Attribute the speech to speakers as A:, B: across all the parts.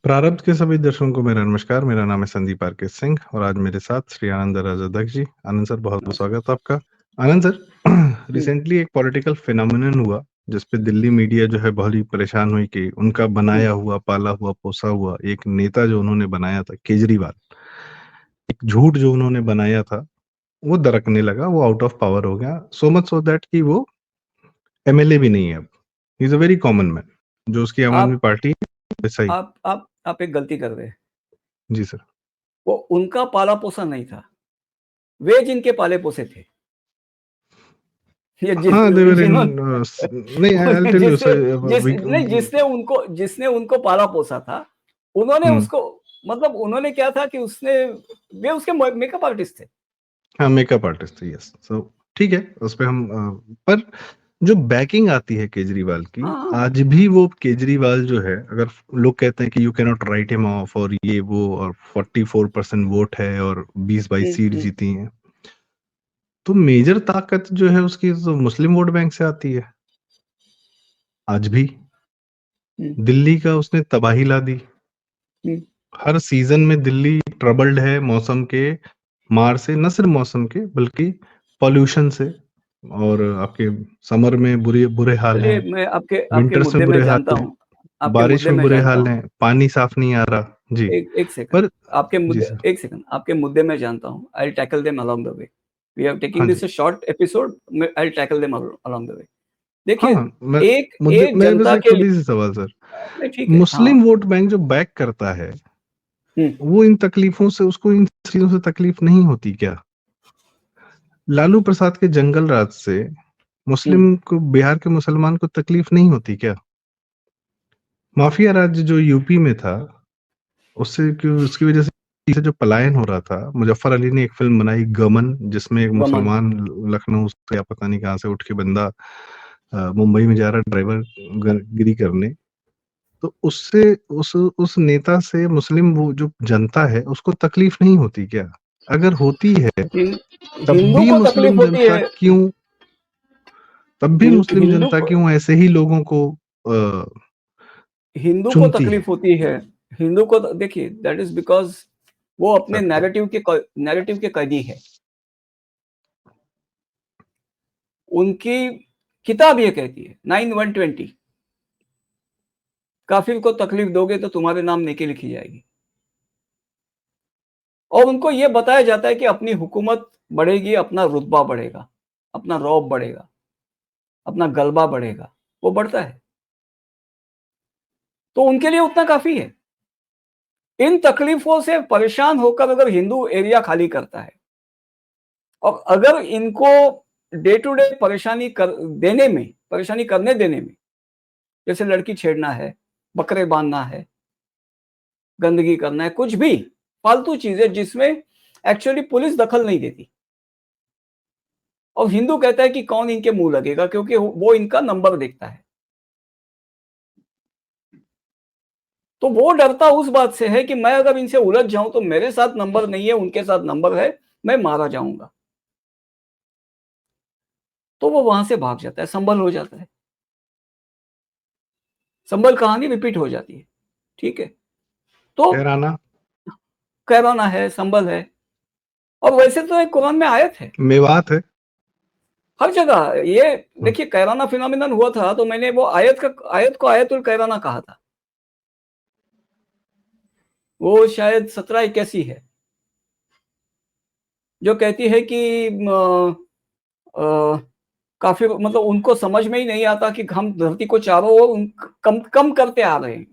A: प्रारब्ध के सभी दर्शकों को मेरा नमस्कार। मेरा नाम है संदीप आर के सिंह और आज मेरे साथ श्री आनंद राजाध्यक्ष जी। आनंद सर, बहुत-बहुत स्वागत है आपका। आनंद सर,
B: हुँ।
A: रिसेंटली एक पॉलिटिकल फिनोमेनन हुआ जिस पे दिल्ली मीडिया जो है बहुत ही परेशान हुई कि उनका
B: हुँ।
A: बनाया हुआ, पाला हुआ, पोसा हुआ एक नेता जो उन्होंने बनाया था केजरीवाल, एक झूठ जो उन्होंने बनाया था, वो दरकने लगा, वो आउट ऑफ पावर हो गया। सो मच सो दैट कि वो एमएलए भी नहीं है अब। He is a very common man. जो उसकी आम आदमी
B: आप
A: पार्टी है, वैसा ही।
B: आप एक गलती कर रहे हैं।
A: जी सर।
B: वो उनका पाला-पोसा नहीं था। वे जिनके पाले-पोसे थे। ये जिस
A: हाँ, दे वर इन नहीं, आई विल
B: जिन्होंने
A: टेल यू
B: जिससे
A: सर,
B: जिस
A: वी
B: नहीं जिसने उनको पाला-पोसा था, उन्होंने
A: हुँ।
B: उसको मतलब उन्होंने क्या था कि वे उसके मेकअप आर्टिस्ट थे।
A: हाँ, मेकअप आर्टिस्ट है, यस। सो ठीक है, उसपे हम पर जो बैकिंग आती है केजरीवाल की,
B: हाँ, हाँ।
A: आज भी वो केजरीवाल जो है, अगर लोग कहते हैं कि you can not right him of और ये वो और 44% वोट है और 20-22
B: हुँ,
A: सीट
B: हुँ,
A: जीती हैं, तो मेजर ताकत जो है उसकी तो मुस्लिम वोट बैंक से आती है, आज भी।
B: हुँ,
A: दिल्ली का उसने तबाही ला दी।
B: हुँ।
A: हर सीज़न में दिल्ली ट्रबल्ड है मौसम के मार से, न सिर्फ मौसम के बल्कि पॉल्यूशन से, और आपके समर में बुरे बुरे हाल
B: चलिए
A: हैं,
B: मैं आपके आपके
A: विंटर्स में
B: मुद्दे में
A: बुरे हाल
B: जानता
A: हैं,
B: हूँ आपके
A: बारिश
B: मुद्दे
A: में
B: में
A: बुरे
B: जानता
A: हाल
B: हूँ।
A: हैं, पानी साफ नहीं आ रहा। जी,
B: एक सेकंड,
A: पर
B: आपके
A: जी
B: मुद्दे
A: सर।
B: एक सेकंड, आपके मुद्दे में जानता हूँ। I will tackle them along the way. We are taking
A: हाँ
B: दिस
A: जी।
B: A short episode. I will tackle them along the way. देखिए,
A: हाँ, मैं
B: एक
A: मुद्दे
B: एक
A: मैं बस
B: जनता
A: एक
B: के लिए
A: छोटी-सी सवाल सर,
B: नहीं ठीक है, हाँ।
A: मुस्लिम वोट बैंक जो बैक करता है,
B: हुँ,
A: वो इन तकलीफों से उसको इन चीज़ों से तकलीफ नहीं होती क्या? लालू प्रसाद के जंगल राज से
B: हुँ,
A: मुस्लिम को, बिहार के मुसलमान को तकलीफ नहीं होती क्या? माफिया राज जो यूपी में था, उससे क्यों, उसकी वजह से जो पलायन हो रहा था, मुज़फ्फर अली ने एक फ़िल्म बनाई गमन, जिसमें एक
B: गमन।
A: मुसलमान लखनऊ से या पता नहीं कहाँ से उठ के बंदा मुंबई में जा रहा है ड्राइवर गिरी करने। तो उससे उस नेता से मुस्लिम वो जो जनता है उसको तकलीफ नहीं होती क्या? अगर होती है,
B: हिन
A: तब
B: हिंदू
A: भी
B: को तकलीफ
A: मुस्लिम
B: होती
A: जनता
B: है।
A: क्यों तब भी मुस्लिम
B: हिंदू
A: जनता
B: को
A: क्यों ऐसे ही लोगों को
B: हिंदू को
A: चुनती है?
B: तकलीफ होती है। हिंदू को देखिए दैट इज़ बिकॉज़ वो अपने
A: सत्य।
B: नैरेटिव के कैदी है। उनकी किताब ये कहती है 9:120 काफिर को तकलीफ दोगे तो तुम्हारे नाम नेकी लिखी जाएगी। और उनको ये बताया जाता है कि अपनी हुकूमत बढ़ेगी, अपना रुतबा बढ़ेगा, अपना रौब बढ़ेगा, अपना गलबा बढ़ेगा, वो बढ़ता है। तो उनके लिए उतना काफ़ी है। इन तकलीफ़ों से परेशान होकर अगर हिंदू एरिया खाली करता है और अगर इनको डे टू डे परेशानी करने देने में, जैसे लड़की छेड़ना है, बकरे बाँधना है, गंदगी करना है, कुछ भी फालतू चीज़ें जिसमें एक्चुअली पुलिस दखल नहीं देती। और हिंदू कहता है कि कौन इनके मुंह लगेगा क्योंकि वो इनका नंबर देखता है। तो वो डरता उस बात से है कि मैं अगर इनसे उलझ जाऊं तो मेरे साथ नंबर नहीं है, उनके साथ नंबर है, मैं मारा जाऊंगा। तो वो वहां से भाग जाता है, संभल हो जाता है, संभल कहानी रिपीट हो जाती है। ठीक है, तो
A: कैराना,
B: कैराना है, संभल है। और वैसे तो एक कुरान में आयत है
A: मेवात है।
B: हर जगह ये।
A: हुँ,
B: देखिए कैराना फिनोमिनन हुआ था तो मैंने वो आयत को आयतुल कैराना कहा था। वो शायद 1781 है, जो कहती है कि काफी मतलब उनको समझ में ही नहीं आता कि हम धरती को चारों ओर कम कम करते आ रहे हैं,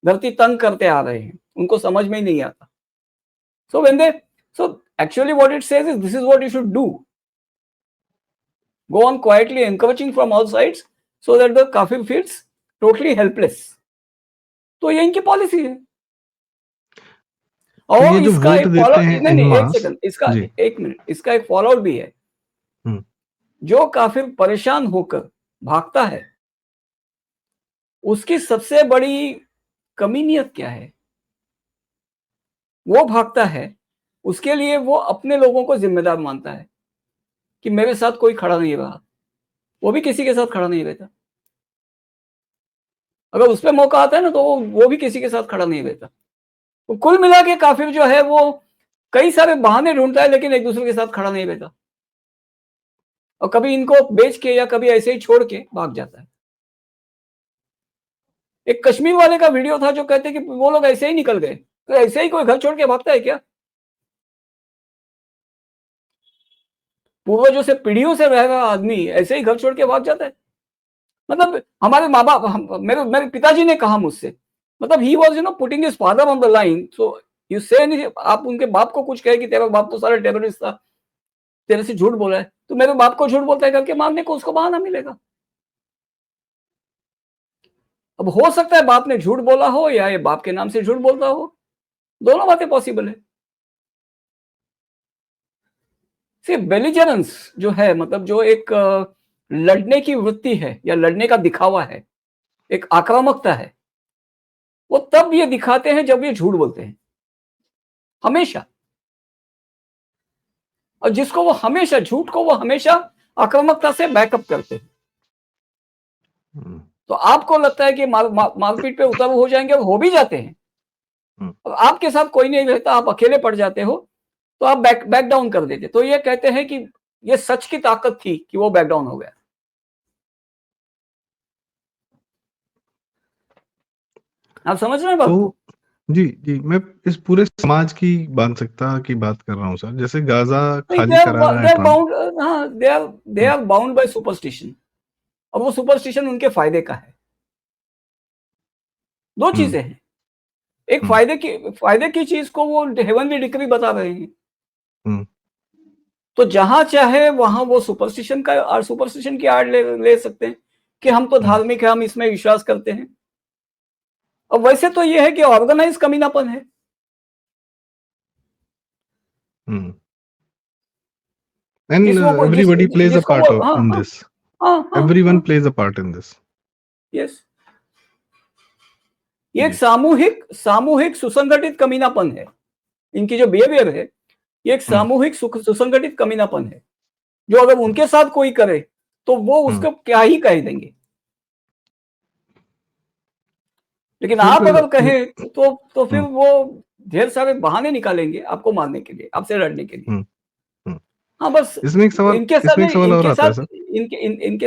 B: धरती तंग करते आ रहे हैं, उनको समझ में ही नहीं आता। So when they so actually what it says is this is what you should do, go on quietly encouraging from all sides so that the kafir feels totally helpless। तो ये इनकी पॉलिसी है।
A: तो ये
B: और
A: जो
B: इसका
A: वोट
B: एक
A: देते
B: फॉलो
A: हैं
B: नहीं
A: एन
B: नहीं एक
A: मास।
B: सेकंड, इसका
A: जी।
B: एक मिनट, इसका एक फॉलो आउट भी है।
A: हुँ,
B: जो काफिर परेशान होकर भागता है उसकी सबसे बड़ी कमीनियत क्या है? वो भागता है, उसके लिए वो अपने लोगों को जिम्मेदार मानता है कि मेरे साथ कोई खड़ा नहीं रहा, वो भी किसी के साथ खड़ा नहीं रहता। अगर उस पे मौका आता है ना तो वो भी किसी के साथ खड़ा नहीं रहता। तो कुल मिला के काफिर जो है वो कई सारे बहाने ढूंढता है, लेकिन एक दूसरे के साथ खड़ा नहीं रहता, और कभी इनको बेच के या कभी ऐसे ही छोड़ के भाग जाता है। एक कश्मीर वाले का वीडियो था जो कहते कि वो लोग ऐसे ही निकल गए, तो ऐसे ही कोई घर छोड़ के भागता है क्या? पूर्वजों से पीढ़ियों से रह रहा आदमी ऐसे ही घर छोड़ के भाग जाता है? मतलब हमारे माँ बाप, मेरे मेरे पिताजी ने कहा मुझसे, मतलब he was putting his father on the line, so you से, आप उनके बाप को कुछ कहे कि तेरा बाप तो सारा टेररिस्ट था, तेरे से झूठ बोला है, तो मेरे बाप को झूठ बोलता है करके मारने को उसको बहाना मिलेगा। अब हो सकता है बाप ने झूठ बोला हो या ये बाप के नाम से झूठ बोलता हो, दोनों बातें पॉसिबल है। सिर्फ बेलिजरेंस जो है, मतलब जो एक लड़ने की वृत्ति है या लड़ने का दिखावा है, एक आक्रामकता है, वो तब ये दिखाते हैं जब ये झूठ बोलते हैं, हमेशा। और जिसको वो हमेशा, झूठ को वो हमेशा आक्रामकता से बैकअप करते हैं। तो आपको लगता है कि मारपीट पे उतर हो जाएंगे, और हो भी जाते हैं, और आपके साथ कोई नहीं रहता, आप अकेले पड़ जाते हो, तो आप बैक डाउन कर देते। तो ये कहते हैं कि ये सच की ताकत थी कि वो बैक डाउन हो गया। आप समझ रहे हैं बात को?
A: जी जी, मैं इस पूरे समाज की मानसिकता की बात कर रहा हूँ सर। जैसे गाजा खाली करा रहा है Trump,
B: they are bound by superstition, और वो सुपरस्टिशन उनके फायदे का है। दो चीजें हैं, एक फायदे की चीज को वो हेवनली डिक्री बता रहे हैं, तो जहां चाहे वहां वो सुपरस्टिशन की आड़ ले सकते हैं कि हम तो धार्मिक है, हम इसमें विश्वास करते हैं। अब वैसे तो ये है कि ऑर्गेनाइज कमीनापन है।
A: and everybody plays a part in this. Everyone plays a part in this.
B: Yes, ये एक सामूहिक सुसंगठित कमीनापन है। इनकी जो बिहेवियर है, ये एक सामूहिक सुसंगठित कमीनापन है, जो अगर उनके साथ कोई करे तो वो उसको क्या ही कह देंगे। लेकिन आप अगर कहें तो फिर वो ढेर सारे बहाने निकालेंगे आपको मारने के लिए, आपसे लड़ने के लिए। हाँ, बस
A: इसमें एक सवाल
B: इनके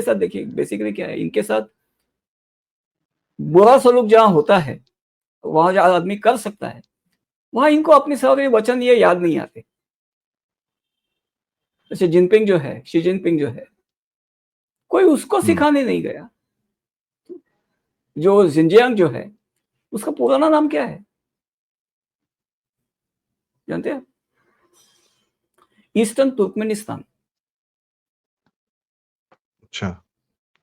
B: साथ देखिए बेसिकली क्या है, इनके साथ बुरा सलूक जहां होता है, वहां जहां आदमी कर सकता है, वहां इनको अपने सारे वचन ये याद नहीं आते। जैसे शी जिनपिंग जो है, कोई उसको सिखाने नहीं गया। जो जिनजियांग जो है, उसका पुराना नाम क्या है जानते हैं? Eastern Turkmenistan.
A: अच्छा,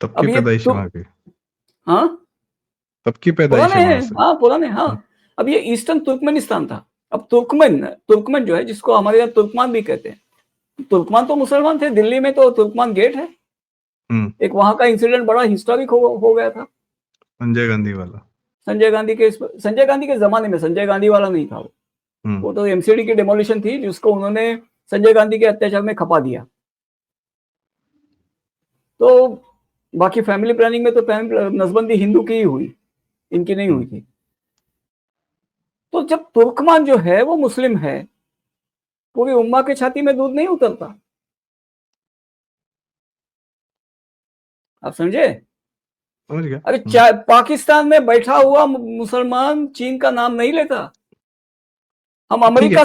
A: तब की पैदाइश वहां की?
B: हाँ,
A: तब की पैदाइश है वहां से?
B: हाँ, पुराने। हाँ, अब ये ईस्टर्न तुर्कमेनिस्तान था। अब तुर्कमन जो है, जिसको हमारे यहाँ तुर्कमान भी कहते हैं, तुर्कमान तो मुसलमान थे। दिल्ली में तो तुर्कमान गेट है, एक वहां का इंसिडेंट बड़ा हिस्टोरिक हो गया था। संजय गांधी के जमाने में, संजय गांधी वाला नहीं था वो तो एमसीडी की डेमोलिशन थी, जिसको उन्होंने संजय गांधी के अत्याचार में खपा दिया। तो बाकी फैमिली प्लानिंग में तो नसबंदी हिंदू की ही हुई, इनकी नहीं हुई थी। तो जब तुर्कमान जो है वो मुस्लिम है, पूरी उम्मा के छाती में दूध नहीं उतरता। आप समझे? अरे पाकिस्तान में बैठा हुआ मुसलमान चीन का नाम नहीं लेता। हम अमेरिका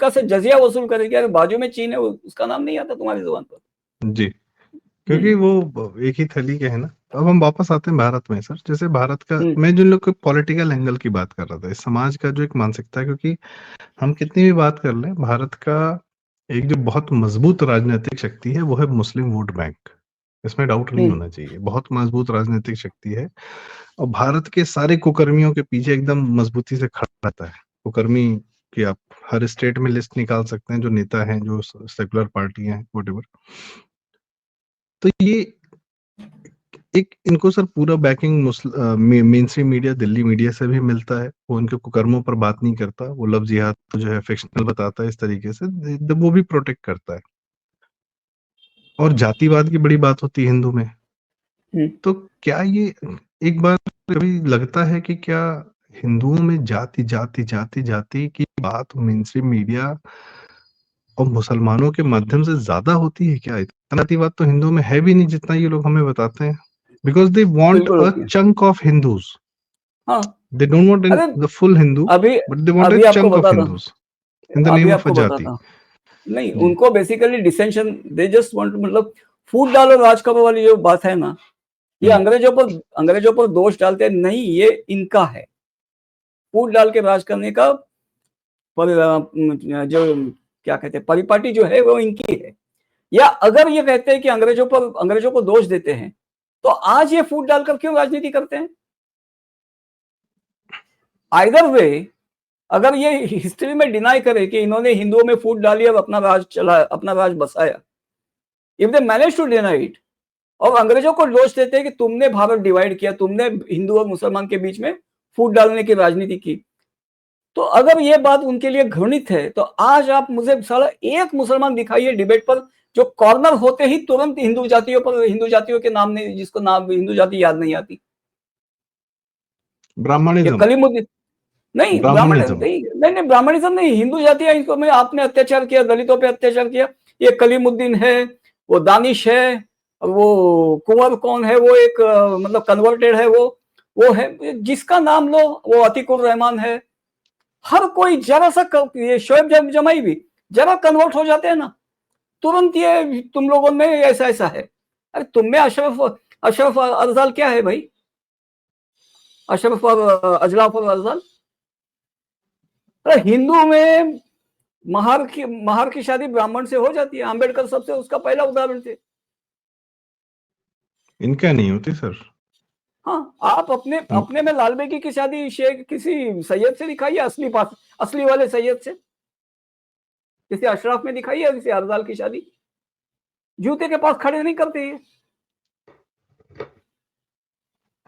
B: से जजिया वसूल करेंगे, अगर बाजू में चीन है उसका नाम नहीं आता तुम्हारी जुबान पर।
A: जी, क्योंकि वो एक ही थैली के है ना। अब हम वापस आते हैं भारत में सर। जैसे भारत का, मैं जिन लोग को पॉलिटिकल एंगल की बात कर रहा था, इस समाज का जो एक मानसिकता है, क्योंकि हम कितनी भी बात कर लें, भारत का एक जो बहुत मजबूत राजनीतिक शक्ति है वो है मुस्लिम वोट बैंक। इसमें डाउट नहीं होना चाहिए, बहुत मजबूत राजनीतिक शक्ति है। और भारत के सारे कुकर्मियों के पीछे एकदम मजबूती से खड़ा रहता है। कुकर्मी की आप हर स्टेट में लिस्ट निकाल सकते हैं, जो नेता हैं, जो सेकुलर पार्टियां हैं, व्हाटएवर। तो ये एक इनको सर पूरा banking main stream media, Delhi media से भी मिलता है। वो उनके कुकर्मों पर बात नहीं करता, वो लव जिहाद तो जो है फिक्शनल बताता है इस तरीके से, वो भी प्रोटेक्ट करता है। और जातिवाद की बड़ी बात होती है हिंदू में, तो क्या ये एक बार कभी लगता है कि क्या हिंदुओं में जाति की बात मेनस्ट्रीम मीडिया और मुसलमानों के माध्यम से ज्यादा होती है क्या? इतना जातिवाद तो हिंदुओं में है भी नहीं जितना ये लोग हमें बताते हैं। बिकॉज दे वांट
B: बिल्कुल
A: अ
B: होती है।
A: चंक ऑफ हिंदूज,
B: हाँ,
A: दे डोंट वांट
B: अरे
A: द फुल हिंदू,
B: अभी
A: बट दे वांट
B: अभी
A: अ
B: आपको
A: चंक ऑफ
B: बताता
A: हिंदूज इन द
B: अभी
A: नेम ऑफ अ
B: आपको
A: जाति।
B: बताता नहीं,
A: जी।
B: उनको बेसिकली डिसेंशन, दे जस्ट वांट, मतलब फूट डालो राज करो वाली जो बात है ना, ये अंग्रेजों पर दोष डालते हैं, नहीं, ये इनका है। फूट डाल के राज करने का जो क्या कहते हैं परिपाटी जो है वो इनकी है। या अगर ये कहते हैं कि अंग्रेजों को दोष देते हैं, तो आज ये फूट डालकर क्यों राजनीति करते हैं? आइदर वे, अगर ये हिस्ट्री में डिनाई करे कि इन्होंने हिंदुओं में फूट डाली और अपना राज बसाया, if they manage to deny it, और अंग्रेजों को दोष देते हैं कि तुमने भारत डिवाइड किया, तुमने हिंदू और मुसलमान के बीच में फूट डालने की राजनीति की, तो अगर ये बात उनके लिए घृणित है, तो आज आप मुझे साला एक मुसलमान दिखाइए डिबेट पर जो कॉर्नर होते ही तुरंत हिंदू जातियों के नाम नहीं, जिसको नाम हिंदू जाति याद नहीं आती। ये
A: ब्राह्मणिज्म,
B: कलीमुद्दीन, नहीं ब्राह्मण
A: ब्राह्मणिज्म।
B: नहीं ब्राह्मणिज्म नहीं, हिंदू जातियां, इनको में आपने अत्याचार किया, दलितों पे अत्याचार किया, ये कलीमुद्दीन है, वो दानिश है, वो कुंवर कौन है, वो एक मतलब कन्वर्टेड है, वो है, जिसका नाम लो, वो अतीकुर रहमान है। हर कोई जरा सा ये शोएब जमाई भी जरा कन्वर्ट हो जाते हैं ना, तुरंत ये तुम लोगों में ऐसा ऐसा है। अरे तुम में अशरफ अरजाल क्या है भाई? अशरफ और अजलाफ और अरजाल, अरे हिंदू में महार की शादी ब्राह्मण से हो जाती है। अंबेडकर सबसे उसका पहला उदाहरण थे।
A: इनका नहीं होती सर।
B: हाँ, आप अपने में लाल बेगी की शादी शेख किसी सैयद से दिखाइए, असली वाले सैयद से। किसी अशराफ में दिखाइए किसी अरजाल की शादी, जूते के पास खड़े नहीं करते हैं।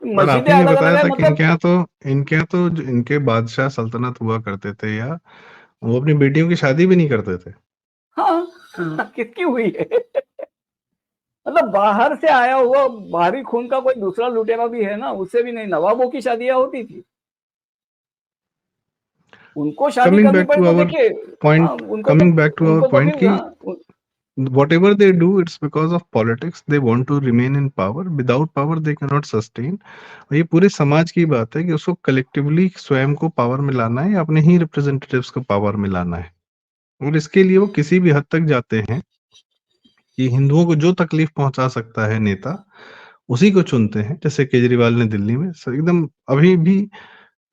A: और
B: मस्जिदें
A: आपने ये
B: अलग अलग
A: बताया
B: है,
A: था कि
B: मतलब
A: इनके यहाँ तो जो इनके बादशाह सल्तनत हुआ करते थे, या वो अपनी बेटियों की शादी भी नहीं करते थे।
B: हाँ किसकी हुई है? मतलब बाहर से आया हुआ बाहरी खून का कोई दूसरा लुटेरा भी है ना, उससे भी नहीं, नवाबों की शादियां होती थी, उनको शादी
A: कमिंग
B: करनी
A: बैक
B: पड़ी
A: टू
B: तो
A: आवर
B: देखिए। हाँ,
A: point coming back to our
B: उनको तो
A: पॉइंट
B: फिर
A: कि
B: हाँ,
A: whatever they do, it's because of politics. They want to remain in power. Without power they cannot sustain. और ये पूरे समाज की बात है कि उसको कलेक्टिवली स्वयं को पावर में लाना है, अपने ही रिप्रेजेंटेटिव्स को पावर में लाना है। और इसके लिए वो किसी भी हद तक जाते हैं कि हिंदुओं को जो तकलीफ पहुंचा सकता है नेता, उसी को चुनते हैं। जैसे केजरीवाल ने दिल्ली में एकदम अभी भी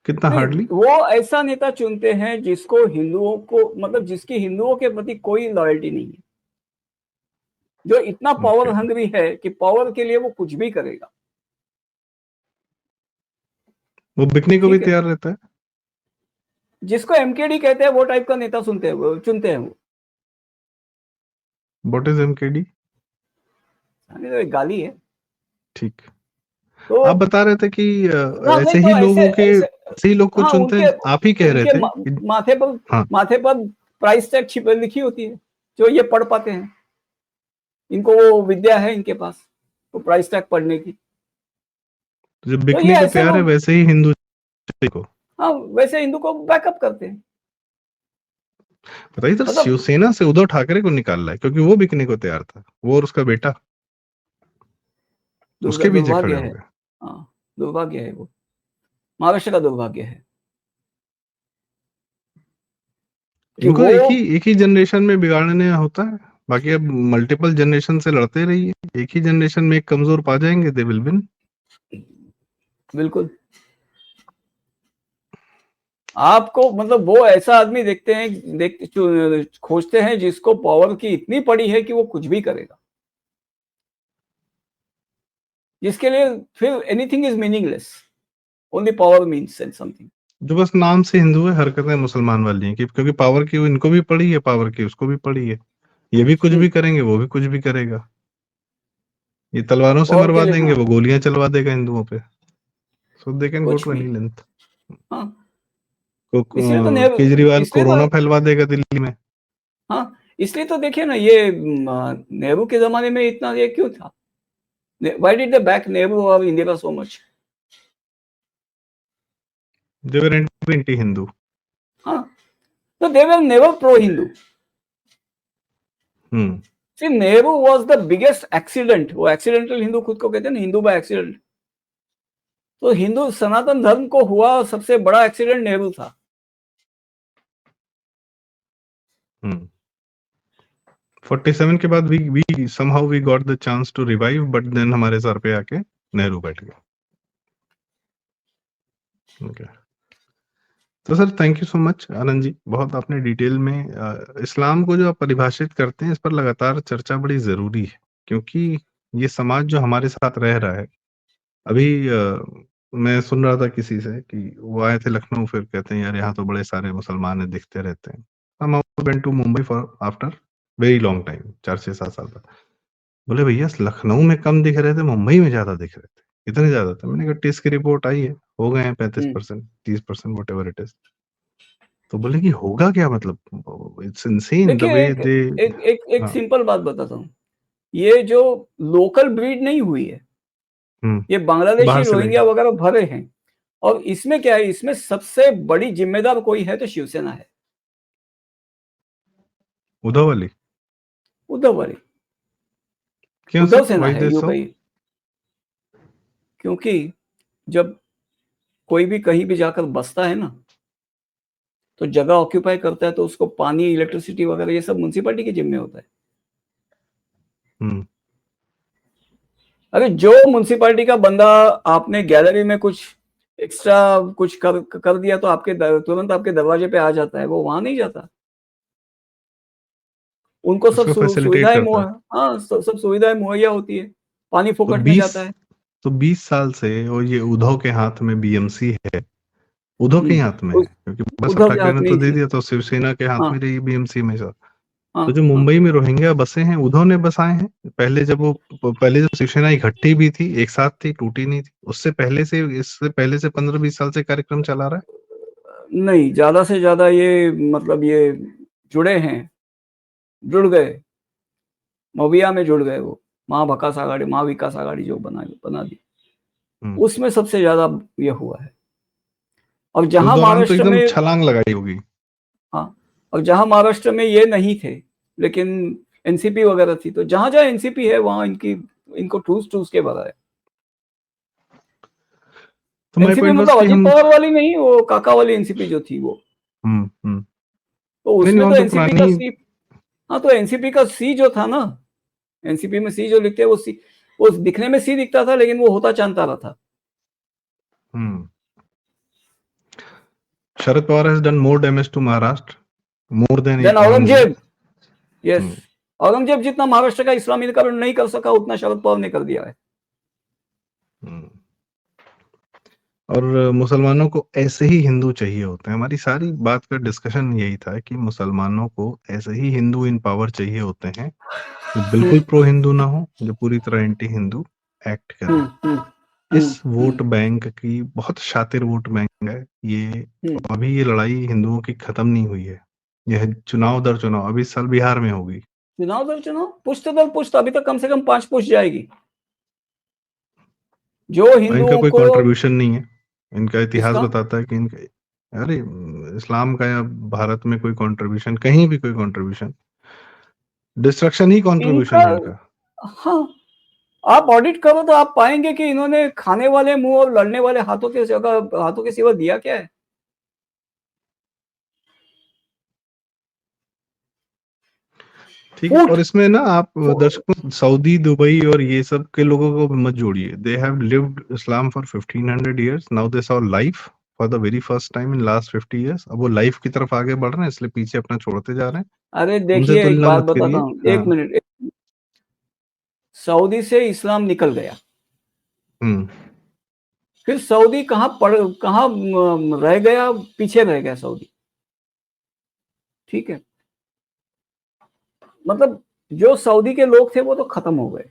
A: कितना
B: नहीं,
A: हार्डली
B: वो ऐसा नेता चुनते हैं जिसको हिंदुओं को, मतलब जिसकी हिंदुओं के प्रति कोई लॉयल्टी नहीं है, जो इतना पावर
A: ओके,
B: हंग्री है कि पावर के लिए वो कुछ भी करेगा।
A: वो बिकने को भी
B: ठीक है,
A: तैयार रहता है।
B: जिसको एमकेडी कहते हैं वो टाइप का नेता चुनते हैं वो।
A: What is MKD?
B: यानी तो एक गाली है।
A: ठीक,
B: तो
A: आप बता रहे थे कि
B: हाँ, नहीं
A: ऐसे ही
B: तो
A: लोगों के
B: ऐसे
A: सही लोग को
B: हाँ,
A: चुनते हैं। आप ही कह रहे
B: उनके
A: थे कि हाँ,
B: माथे पर प्राइस टैग लिखी होती है, जो ये पढ़ पाते हैं, इनको वो विद्या है इनके पास, वो प्राइस टैग पढ़ने की।
A: जो
B: तो ये
A: बिकने को
B: ऐसे
A: तैयार है
B: लोग,
A: वैसे ही हिंदू को।
B: हाँ, वैसे हिंदू को बैकअप करते हैं।
A: बताइए, तो
B: मतलब
A: शिवसेना से उद्धव ठाकरे को निकाल रहा है क्योंकि वो बिकने को तैयार था, वो और उसका बेटा उसके पीछे
B: दुर्भाग्य
A: खड़े हो
B: है।
A: गए।
B: हाँ, दुर्भाग्य है, वो महाराष्ट्र का दुर्भाग्य है कि
A: इनको
B: वो
A: एक ही जनरेशन में बिगाड़ने होता है। बाकी अब मल्टीपल जनरेशन से लड़ते रहिए, एक ही जनरेशन में एक कमजोर पा जाएंगे, दे विल विन।
B: बिल्कुल, आपको मतलब वो ऐसा आदमी खोजते हैं जिसको पावर की इतनी पड़ी है कि वो कुछ भी करेगा, जिसके लिए फिर anything is meaningless, only power means something.
A: जो बस नाम से हिंदू है, हरकतें मुसलमान वाली हैं, क्योंकि पावर की इनको भी पड़ी है, पावर की उसको भी पड़ी है। ये भी कुछ भी करेंगे, वो भी कुछ भी करेगा। ये तलवारों से
B: पावर के
A: मरवा
B: लिए,
A: देंगे,
B: हाँ
A: वो गोलियां चलवा देगा हिंदुओं पे। सो दे कैन गो
B: कुछ
A: टू
B: भी,
A: एनी लेंथ।
B: हाँ, इसलिए तो नेहरू
A: केजरीवाल
B: इसलिए तो
A: कोरोना फैलवा देगा दिल्ली में।
B: हाँ, इसलिए तो देखिए ना, ये नेहरू के जमाने में इतना ये क्यों था? Why did they back Nehru or Indira so much?
A: They were anti-Hindu.
B: हाँ, so they were never pro-Hindu. See, Nehru was the biggest accident. वो accidental हिंदू खुद को कहते हैं ना, हिंदू बाय एक्सीडेंट. तो हिंदू सनातन धर्म को हुआ सबसे बड़ा एक्सीडेंट नेहरू था.
A: 47 के बाद we somehow we got the chance to revive, but then हमारे सर पे आके नेहरू बैठ गया. Okay. तो sir thank you so much Anand ji, बहुत आपने डिटेल में इस्लाम को जो आप परिभाषित करते हैं इस पर लगातार चर्चा बड़ी जरूरी है, क्योंकि ये समाज जो हमारे साथ रह रहा है अभी मैं सुन रहा था किसी से कि वो आए थे लखनऊ, फिर कहते हैं यार यहाँ तो बड़े सारे मुसलमान दिखते रहते हैं. हम went to Mumbai for after very long time, 4-6-7 साल बाद. बोले भैया लखनऊ में कम दिख रहे थे, मुंबई में ज्यादा दिख रहे थे. इतने ज्यादा था. मैंने कहा टेस्ट की रिपोर्ट आई है, हो गए हैं 35%, 30%, वट एवर इट इज. तो बोले कि होगा क्या, मतलब इट्स इनसेन द वे दे.
B: एक सिंपल बात बताता हूँ, ये जो लोकल ब्रीड नहीं हुई है, ये बांग्लादेशी रोहिंग्या वगैरह भरे हैं. और इसमें क्या है, इसमें सबसे बड़ी जिम्मेदार कोई है तो शिवसेना है.
A: उद्धव वाली
B: उद्धव सेना है यूपी. क्योंकि जब कोई भी कहीं भी जाकर बसता है ना, तो जगह ऑक्यूपाई करता है, तो उसको पानी, इलेक्ट्रिसिटी वगैरह ये सब म्युनिसिपैलिटी के जिम्मे होता है. अरे जो म्युनिसिपैलिटी का बंदा आपने गैलरी में कुछ एक्स्ट्रा कुछ कर दिया तो आपके तुरंत आपके दरवाजे पे आ जाता है, वो वहां नहीं जाता. उनको सब सुविधाएं सब सुविधाएं मुहैया होती है, पानी फोकट में जाता है.
A: तो 20 साल से और ये उद्धव के हाथ में बीएमसी है, उद्धव के हाथ में है, क्योंकि बाला ठाकरे ने तो दे दिया, तो शिवसेना के हाथ में रही बीएमसी में सर. तो जो मुंबई में रोहिंग्या बसे हैं, उद्धव ने बसाए हैं. पहले जब शिवसेना इकट्ठी भी थी, एक साथ थी, टूटी नहीं थी. इससे पहले से 15-20 साल से कार्यक्रम चला रहा है.
B: नहीं, ज्यादा से ज्यादा ये मतलब ये जुड़ गए मविया में जुड़ गए. वो महाविकास आघाड़ी जो बना दी, उसमें सबसे ज्यादा ये हुआ है. और जहां महाराष्ट्र में
A: छलांग लगाई होगी.
B: हाँ, और जहां महाराष्ट्र में ये नहीं थे लेकिन एनसीपी वगैरह थी, तो जहां जहां एनसीपी है वहां इनको ठूस के भरा है. तो एनसीपी मतलब अजित पवार वाली नहीं, वो काका वाली एनसीपी जो थी वो. तो उसमें तो एनसीपी का सी, हाँ, तो एनसीपी का सी जो था ना, एनसीपी में सी जो लिखते हैं वो दिखने में सी दिखता था, लेकिन वो होता चांतारा था.
A: Sharad Pawar has done more damage to Maharashtra more than
B: Aurangzeb. Yes, Aurangzeb जितना महाराष्ट्र का इस्लामीकरण नहीं कर सका, उतना शरद पवार ने कर दिया है.
A: और मुसलमानों को ऐसे ही हिंदू चाहिए होते हैं. हमारी सारी बात का डिस्कशन यही था कि मुसलमानों को ऐसे ही हिंदू इन पावर चाहिए होते हैं, जो बिल्कुल प्रो हिंदू ना हो, जो पूरी तरह एंटी हिंदू एक्ट करें. इस वोट बैंक की बहुत शातिर वोट बैंक है ये. अभी ये लड़ाई हिंदुओं की खत्म नहीं हुई है. यह चुनाव दर चुनाव अभी इस साल बिहार में होगी.
B: चुनाव दर चुनाव, पुश्त दर पुश्त, अभी तक कम से कम 5 पुश्त जाएगी. जो हिंदुओं
A: इनका कोई कंट्रीब्यूशन नहीं है. इनका इतिहास बताता है कि अरे इस्लाम का या भारत में कोई कंट्रीब्यूशन, कहीं भी कोई कंट्रीब्यूशन, डिस्ट्रक्शन ही कंट्रीब्यूशन है इनका.
B: हाँ, आप ऑडिट करो तो आप पाएंगे कि इन्होंने खाने वाले मुंह और लड़ने वाले हाथों के सिवा दिया क्या है.
A: ठीक है. और इसमें ना आप दर्शकों सऊदी, दुबई और ये सब के लोगों को मत जोड़िए. They have lived Islam for 1500 years. Now they saw life for the very first time in last 50 years. अब वो लाइफ की तरफ आगे बढ़ रहे हैं, इसलिए पीछे अपना छोड़ते जा रहे हैं.
B: अरे देखिए, एक बात बताता हूँ, एक मिनट. सऊदी से इस्लाम निकल गया, फिर सऊदी कहाँ रह गया, पीछे रह गया सऊदी. ठीक है, मतलब जो सऊदी के लोग थे वो तो खत्म हो गए.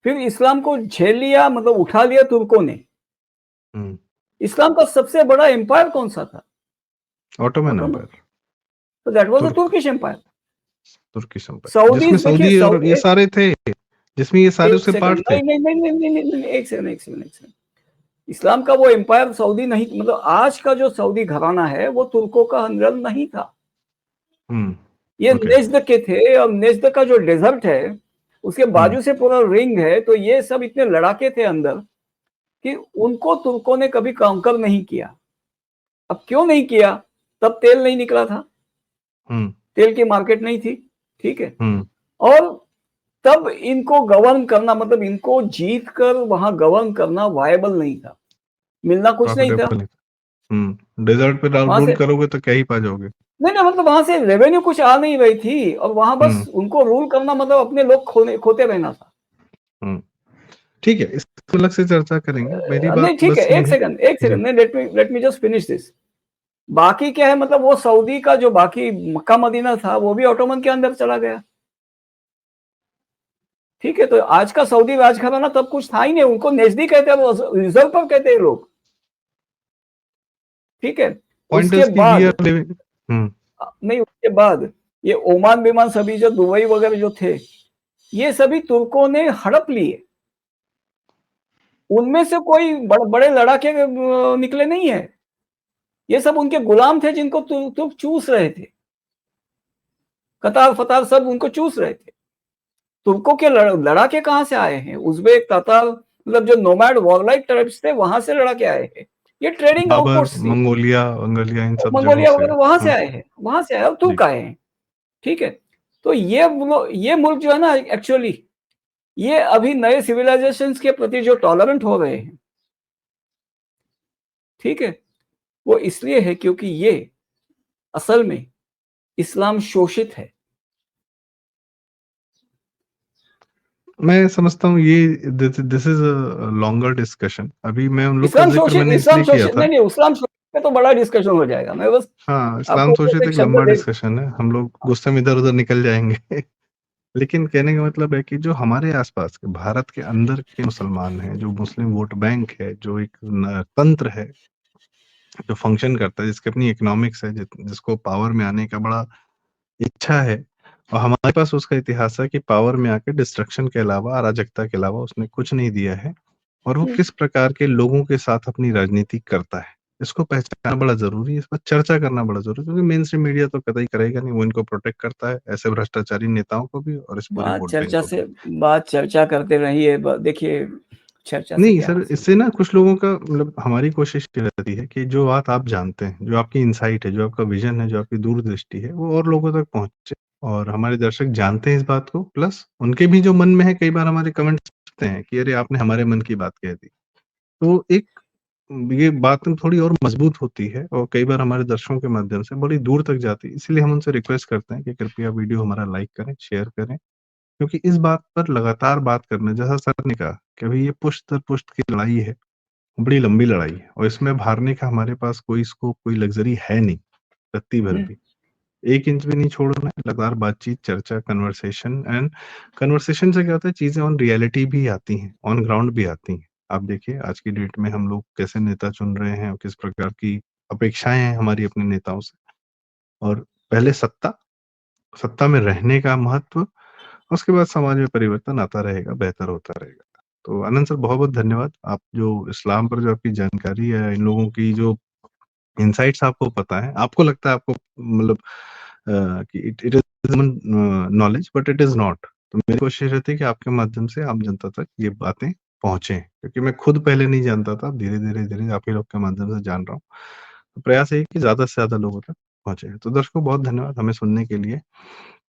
B: फिर इस्लाम को झेल लिया, मतलब उठा लिया तुर्कों ने. इस्लाम का सबसे बड़ा एम्पायर कौन सा था?
A: Ottoman empire.
B: तो that was the Turkish empire.
A: जिसमें सऊदी और ये सारे थे, जिसमें ये सारे
B: एक
A: उसके
B: सेकंड,
A: पार्ट थे।
B: नहीं नहीं नहीं नहीं नहीं नहीं, एक सेकंड। इस्लाम का वो एम्पायर सऊदी नहीं, मतलब आज का जो सऊदी घराना है वो तुर्कों का अंदर नहीं था। ये
A: ओके।
B: नेज्द के थे, और नेज्द का जो डेजर्ट है उसके बाजू से पूरा रिंग है, तो ये सब इतने लड़ाके थे अंदर कि उनको तुर्कों ने कभी काउंटर नहीं किया। अब क्यों नहीं किया? तब तेल नहीं निकला था, तेल की मार्केट नहीं थी, ठीक है। और तब इनको गवर्न करना, मतलब इनको जीत कर वहां गवर्न करना वायबल नहीं था, मिलना कुछ नहीं था
A: डेजर्ट पे
B: वहां
A: रूल
B: से।
A: करोगे तो क्या ही पा जाओगे।
B: नहीं नहीं, मतलब वहां से रेवेन्यू कुछ आ नहीं रही थी, और वहां बस उनको रूल करना मतलब अपने लोग खोते रहना था।
A: ठीक है, इस अलग से चर्चा करेंगे। मेरी
B: नहीं
A: बात
B: ठीक है,
A: बस ये
B: एक
A: है।
B: सेकंड, नहीं, let me just finish this. बाकी क्या है, मतलब वो सऊदी का जो बाकी मक्का मदीना था वो भी ऑटोमन के अंदर चला गया, ठीक है। तो आज का सऊदी राजघराना तब कुछ था ही नहीं, उनको नेजदी कहते हैं, वो रिजर्व पर कहते हैं लोग, ठीक है।
A: पॉइंट
B: उसके
A: इज कि वी
B: बाद
A: आर लिविंग।
B: नहीं, उसके बाद ये ओमान विमान सभी जो दुबई वगैरह जो थे, ये सभी तुर्कों ने हड़प लिए। उनमें से कोई बड़े लड़ाके निकले नहीं है, ये सब उनके गुलाम थे जिनको तुर्क चूस रहे थे, कतार फतार सब उनको चूस रहे थे। तुर्कों के लड़ाके कहां से आए हैं? उज़्बेक, तातार, मतलब जो नोमैड वॉरलाइक ट्राइब्स थे वहां से लड़ाके आए हैं। ये ट्रेडिंग
A: बाबर,
B: आउटपोस्ट थी,
A: मंगोलिया, अंगोलिया, इन सब जगहों
B: मंगोलिया
A: से।
B: वगैरह वहां से आए हैं, वहां से आए और तुर्क आए हैं, ठीक है। तो ये मुल्क जो है ना, एक्चुअली ये अभी नए सिविलाइजेशंस के प्रति जो टॉलरेंट हो रहे हैं, ठीक है, वो इसलिए है क्योंकि ये असल में इस्लाम शोषित है।
A: मैं समझता हूँ ये this is a longer discussion. अभी मैं उन लोग का
B: इस्लाम
A: जिक्र
B: शोषित,
A: मैंने इसलिए किया था।
B: नहीं इस्लाम शोषित पे तो बड़ा डिस्कशन हो जाएगा, मैं बस
A: हाँ, इस्लाम
B: आपको
A: शोषित
B: एक
A: एक
B: शब्द
A: लंबा
B: दे।
A: डिस्कशन है, हम लोग गुस्से में इधर उधर निकल जाएंगे। लेकिन कहने का मतलब है कि जो हमारे आसपास के भारत के अंदर के मुसलमान हैं, जो मुस्लिम वोट बैंक है, जो एक तंत्र है जो फंक्शन करता है, जिसकी अपनी इकोनॉमिक्स है, जिसको पावर में आने का बड़ा इच्छा है, और हमारे पास उसका इतिहास है कि पावर में आके डिस्ट्रक्शन के अलावा, अराजकता के अलावा उसने कुछ नहीं दिया है, और वो किस प्रकार के लोगों के साथ अपनी राजनीति करता है, इसको पहचानना बड़ा जरूरी है, इस पर चर्चा करना बड़ा जरूरी है, क्योंकि मेन स्ट्रीम मीडिया तो कतई करेगा नहीं, वो इनको प्रोटेक्ट करता है, ऐसे भ्रष्टाचारी नेताओं को भी और इस पूरे वोट बैंक को भी।
B: बात चर्चा करते रहिए, देखिए चर्चा से
A: नहीं
B: क्या
A: सर,
B: हासिल।
A: इससे ना कुछ लोगों का मतलब, हमारी कोशिश ये रहती है कि जो बात आप जानते हैं, जो आपकी इंसाइट है, जो आपका विजन है, जो आपकी दूरदृष्टि है, वो और लोगों तक पहुंचे, और हमारे दर्शक जानते हैं इस बात को, प्लस उनके भी जो मन में है, कई बार हमारे कमेंट्स आते हैं कि अरे आपने हमारे मन की बात कह दी, तो एक ये बात थोड़ी और मजबूत होती है, और कई बार हमारे दर्शकों के माध्यम से बड़ी दूर तक जाती है। इसलिए हम उनसे रिक्वेस्ट करते हैं कि कृपया वीडियो हमारा लाइक करें, शेयर करें, क्योंकि इस बात पर लगातार बात करना, जैसा सर ने कहा कि अभी ये पुश्त दर पुश्त की लड़ाई है, बड़ी लंबी लड़ाई है, और इसमें हारने का हमारे पास कोई स्कोप, कोई लग्जरी है नहीं, रत्ती भर भी, 1 इंच भी नहीं छोड़ना है। लगातार बातचीत, चर्चा, कन्वर्सेशन, एंड कन्वर्सेशन से क्या होता है, चीजें ऑन रियलिटी भी आती हैं, ऑन ग्राउंड भी आती हैं। आप देखिए आज की डेट में हम लोग कैसे नेता चुन रहे हैं, और किस प्रकार की अपेक्षाएं हैं हमारी अपने नेताओं से, और पहले सत्ता में रहने का महत्व, उसके बाद समाज में परिवर्तन आता रहेगा, बेहतर होता रहेगा। तो आनंद सर, बहुत बहुत धन्यवाद। आप जो इस्लाम पर जो आपकी जानकारी है, इन लोगों की जो इनसाइट्स आपको पता है, आपको लगता है आपको मतलब कि it is knowledge, but it is not. तो मेरी कोशिश रहती है कि आपके माध्यम से आम जनता तक ये बातें पहुंचे, क्योंकि मैं खुद पहले नहीं जानता था, धीरे धीरे धीरे आप ही लोग के माध्यम से जान रहा हूँ। तो प्रयास है कि ज्यादा से ज्यादा लोगों तक पहुंचे। तो दर्शकों, बहुत धन्यवाद हमें सुनने के लिए,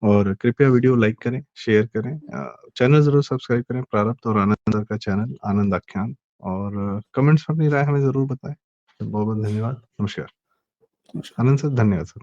A: और कृपया वीडियो लाइक करें, शेयर करें, चैनल ज़रूर सब्सक्राइब करें, प्रारब्ध और आनंद सर का चैनल आनंद आख्यान, और कमेंट्स में अपनी राय हमें ज़रूर बताएं। तो बहुत-बहुत धन्यवाद। नमस्कार। आनंद सर, धन्यवाद सर।